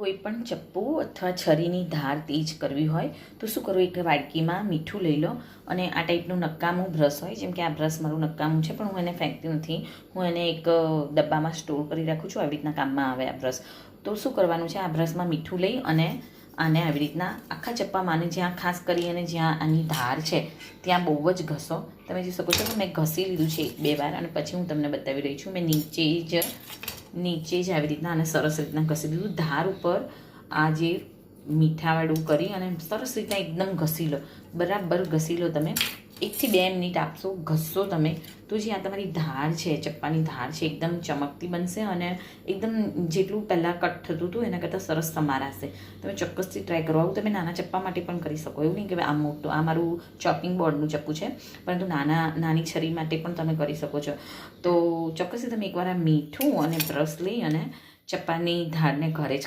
કોઈ પણ ચપ્પુ અથવા છરીની ધાર તેજ કરવી હોય તો શું કરવું, એક વાડકીમાં મીઠું લઈ લો અને આ ટાઈપનું નકામું બ્રશ હોય, જેમ કે આ બ્રશ મારું નકામું છે પણ હું એને ફેંકતી નથી, હું એને એક ડબ્બામાં સ્ટોર કરી રાખું છું. આવી રીતના કામમાં આવે આ બ્રશ. તો શું કરવાનું છે, આ બ્રશમાં મીઠું લઈ અને આને આવી રીતના આખા ચપ્પામાં આને જ્યાં ખાસ કરી અને જ્યાં આની ધાર છે ત્યાં બહુ જ ઘસો. તમે જોઈ શકો છો કે મેં ઘસી લીધું છે 1-2 વાર અને પછી હું તમને બતાવી રહી છું. મેં નીચે જ આવી રીતના અને સરસ રીતના ઘસી દીધું. ધાર ઉપર આ જે મીઠાવાળું કરી અને સરસ રીતના એકદમ ઘસી લો, બરાબર ઘસી લો. તમે 1 થી 2 મિનિટ આપશો, ઘસશો તમે, તો જે આ તમારી ધાર છે, ચપ્પાની ધાર છે, એકદમ ચમકતી બનશે અને એકદમ જેટલું પહેલાં કટ થતું હતું એના કરતાં સરસ સમારાશે. તમે ચોક્કસથી ટ્રાય કરો. આવું તમે નાના ચપ્પા માટે પણ કરી શકો. એવું નહીં કે આ મોટું, આ મારું ચોપિંગ બોર્ડનું ચપ્પુ છે, પરંતુ નાની છરી માટે પણ તમે કરી શકો છો. તો ચોક્કસથી તમે એકવાર આ મીઠું અને બ્રશ લઈ અને ચપ્પાની ધારને ઘરે જ